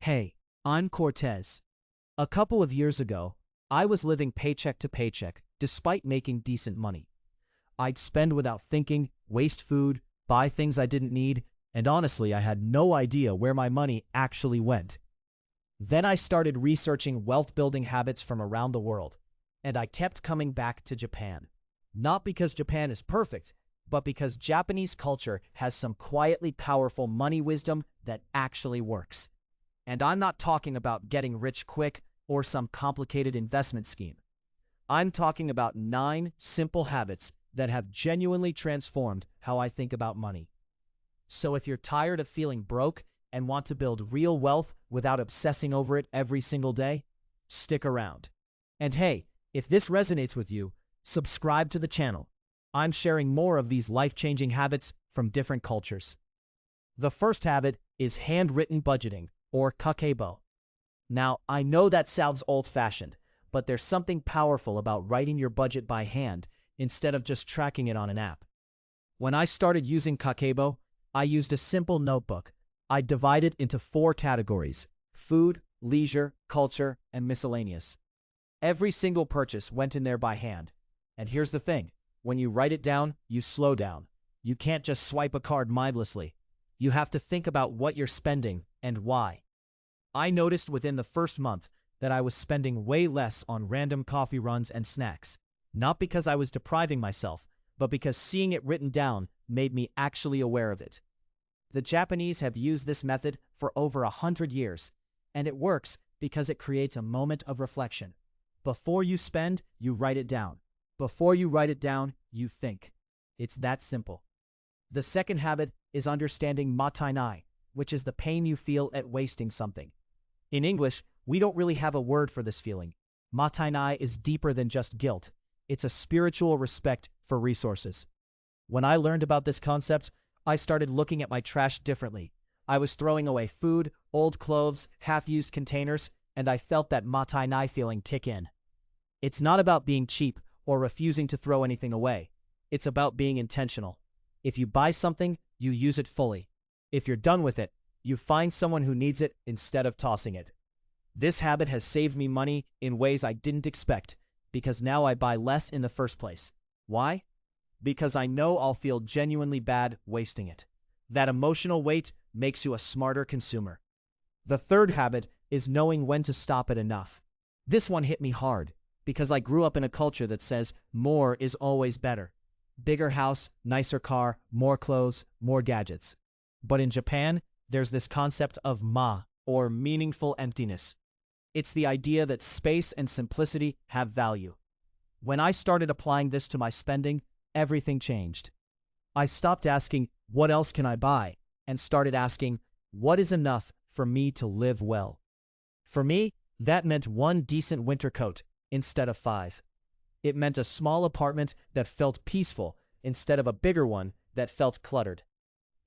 Hey, I'm Cortez. A couple of years ago, I was living paycheck to paycheck despite making decent money. I'd spend without thinking, waste food, buy things I didn't need, and honestly, I had no idea where my money actually went. Then I started researching wealth-building habits from around the world, and I kept coming back to Japan. Not because Japan is perfect, but because Japanese culture has some quietly powerful money wisdom that actually works. And I'm not talking about getting rich quick or some complicated investment scheme. I'm talking about 9 simple habits that have genuinely transformed how I think about money. So if you're tired of feeling broke and want to build real wealth without obsessing over it every single day, stick around. And hey, if this resonates with you, subscribe to the channel. I'm sharing more of these life-changing habits from different cultures. The first habit is handwritten budgeting, or kakeibo. Now, I know that sounds old-fashioned, but there's something powerful about writing your budget by hand instead of just tracking it on an app. When I started using kakeibo, I used a simple notebook. I divided into 4 categories: food, leisure, culture, and miscellaneous. Every single purchase went in there by hand. And here's the thing, when you write it down, you slow down. You can't just swipe a card mindlessly. You have to think about what you're spending and why. I noticed within the first month that I was spending way less on random coffee runs and snacks, not because I was depriving myself, but because seeing it written down made me actually aware of it. The Japanese have used this method for over 100 years, and it works because it creates a moment of reflection. Before you spend, you write it down. Before you write it down, you think. It's that simple. The second habit is understanding mottainai, which is the pain you feel at wasting something. In English, we don't really have a word for this feeling. Mottainai is deeper than just guilt. It's a spiritual respect for resources. When I learned about this concept, I started looking at my trash differently. I was throwing away food, old clothes, half-used containers, and I felt that mottainai feeling kick in. It's not about being cheap or refusing to throw anything away. It's about being intentional. If you buy something, you use it fully. If you're done with it, you find someone who needs it instead of tossing it. This habit has saved me money in ways I didn't expect, because now I buy less in the first place. Why? Because I know I'll feel genuinely bad wasting it. That emotional weight makes you a smarter consumer. The third habit is knowing when to stop at enough. This one hit me hard, because I grew up in a culture that says more is always better. Bigger house, nicer car, more clothes, more gadgets. But in Japan, there's this concept of ma, or meaningful emptiness. It's the idea that space and simplicity have value. When I started applying this to my spending, everything changed. I stopped asking, what else can I buy? And started asking, what is enough for me to live well? For me, that meant 1 decent winter coat instead of 5. It meant a small apartment that felt peaceful instead of a bigger one that felt cluttered.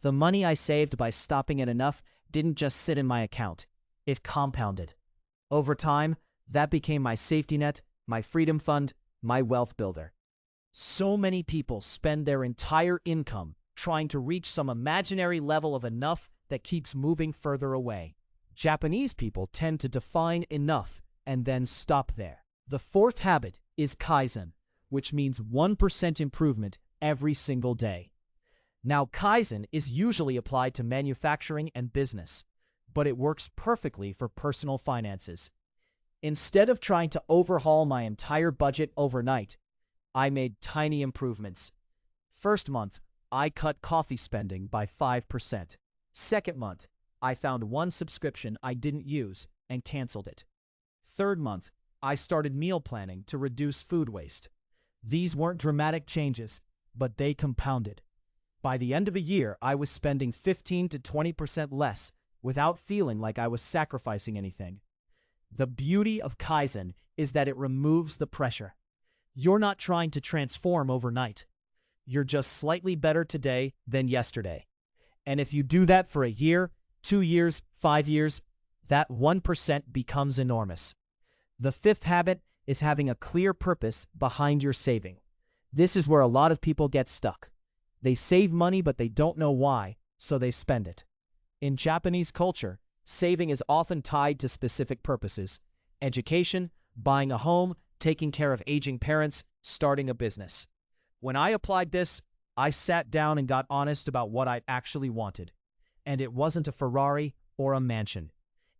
The money I saved by stopping at enough didn't just sit in my account. It compounded. Over time, that became my safety net, my freedom fund, my wealth builder. So many people spend their entire income trying to reach some imaginary level of enough that keeps moving further away. Japanese people tend to define enough and then stop there. The fourth habit is kaizen, which means 1% improvement every single day. Now, kaizen is usually applied to manufacturing and business, but it works perfectly for personal finances. Instead of trying to overhaul my entire budget overnight, I made tiny improvements. First month, I cut coffee spending by 5%. Second month, I found 1 subscription I didn't use and canceled it. Third month, I started meal planning to reduce food waste. These weren't dramatic changes, but they compounded. By the end of a year, I was spending 15 to 20% less without feeling like I was sacrificing anything. The beauty of kaizen is that it removes the pressure. You're not trying to transform overnight. You're just slightly better today than yesterday. And if you do that for a year, 2 years, 5 years, that 1% becomes enormous. The fifth habit is having a clear purpose behind your saving. This is where a lot of people get stuck. They save money, but they don't know why, so they spend it. In Japanese culture, saving is often tied to specific purposes: education, buying a home, taking care of aging parents, starting a business. When I applied this, I sat down and got honest about what I actually wanted. And it wasn't a Ferrari or a mansion.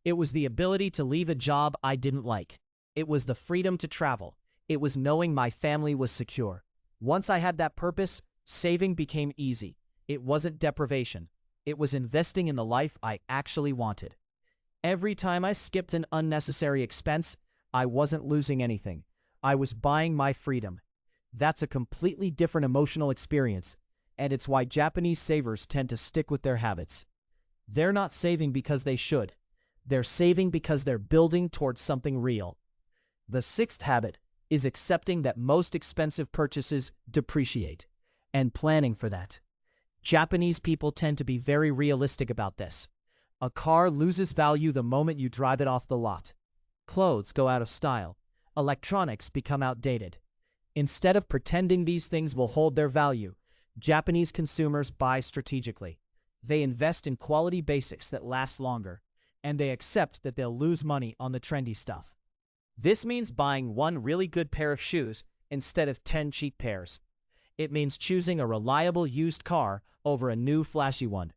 It was the ability to leave a job I didn't like. It was the freedom to travel. It was knowing my family was secure. Once I had that purpose, saving became easy. It wasn't deprivation. It was investing in the life I actually wanted. Every time I skipped an unnecessary expense, I wasn't losing anything. I was buying my freedom. That's a completely different emotional experience, and it's why Japanese savers tend to stick with their habits. They're not saving because they should. They're saving because they're building towards something real. The sixth habit is accepting that most expensive purchases depreciate, and planning for that. Japanese people tend to be very realistic about this. A car loses value the moment you drive it off the lot. Clothes go out of style. Electronics become outdated. Instead of pretending these things will hold their value, Japanese consumers buy strategically. They invest in quality basics that last longer, and they accept that they'll lose money on the trendy stuff. This means buying one really good pair of shoes instead of 10 cheap pairs. It means choosing a reliable used car over a new flashy one.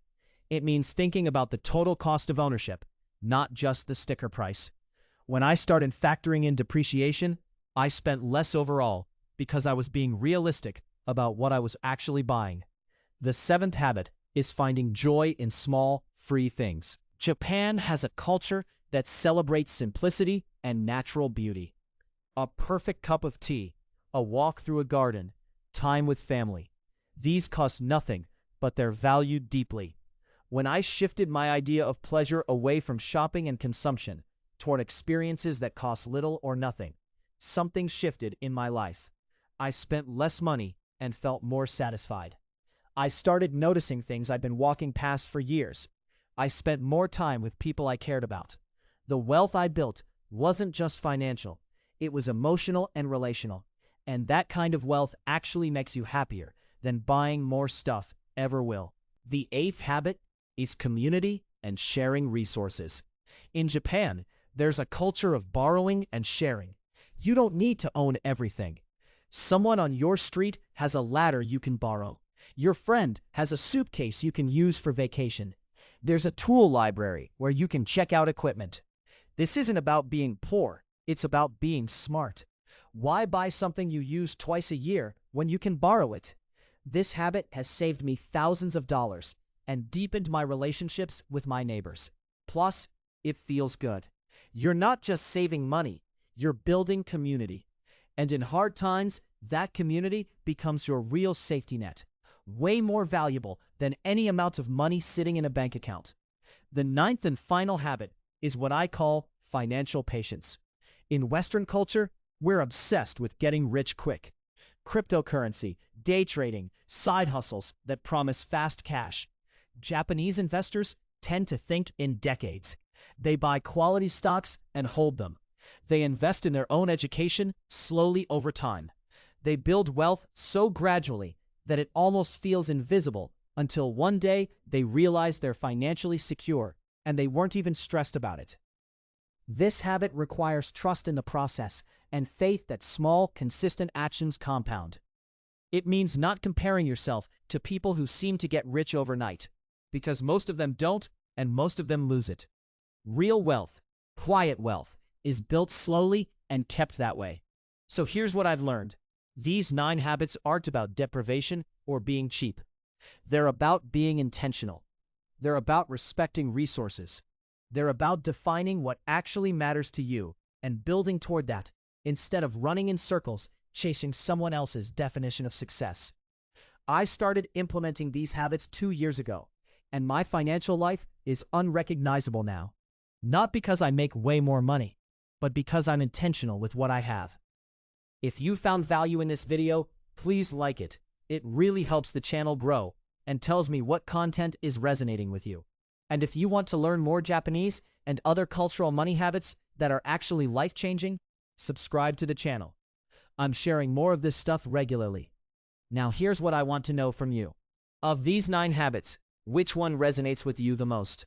It means thinking about the total cost of ownership, not just the sticker price. When I started factoring in depreciation, I spent less overall because I was being realistic about what I was actually buying. The seventh habit is finding joy in small, free things. Japan has a culture that celebrates simplicity and natural beauty. A perfect cup of tea, a walk through a garden, time with family. These cost nothing, but they're valued deeply. When I shifted my idea of pleasure away from shopping and consumption toward experiences that cost little or nothing, something shifted in my life. I spent less money and felt more satisfied. I started noticing things I'd been walking past for years. I spent more time with people I cared about. The wealth I built wasn't just financial, it was emotional and relational. And that kind of wealth actually makes you happier than buying more stuff ever will. The eighth habit is community and sharing resources. In Japan, there's a culture of borrowing and sharing. You don't need to own everything. Someone on your street has a ladder you can borrow. Your friend has a suitcase you can use for vacation. There's a tool library where you can check out equipment. This isn't about being poor, it's about being smart. Why buy something you use twice a year when you can borrow it? This habit has saved me thousands of dollars and deepened my relationships with my neighbors. Plus, it feels good. You're not just saving money, you're building community. And in hard times, that community becomes your real safety net, way more valuable than any amount of money sitting in a bank account. The ninth and final habit is what I call financial patience. In Western culture, we're obsessed with getting rich quick. Cryptocurrency, day trading, side hustles that promise fast cash. Japanese investors tend to think in decades. They buy quality stocks and hold them. They invest in their own education slowly over time. They build wealth so gradually that it almost feels invisible until one day they realize they're financially secure and they weren't even stressed about it. This habit requires trust in the process and faith that small, consistent actions compound. It means not comparing yourself to people who seem to get rich overnight, because most of them don't and most of them lose it. Real wealth, quiet wealth, is built slowly and kept that way. So here's what I've learned. These 9 habits aren't about deprivation or being cheap. They're about being intentional. They're about respecting resources. They're about defining what actually matters to you and building toward that instead of running in circles chasing someone else's definition of success. I started implementing these habits 2 years ago, and my financial life is unrecognizable now. Not because I make way more money, but because I'm intentional with what I have. If you found value in this video, please like it. It really helps the channel grow and tells me what content is resonating with you. And if you want to learn more Japanese and other cultural money habits that are actually life-changing, subscribe to the channel. I'm sharing more of this stuff regularly. Now here's what I want to know from you. Of these 9 habits, which one resonates with you the most?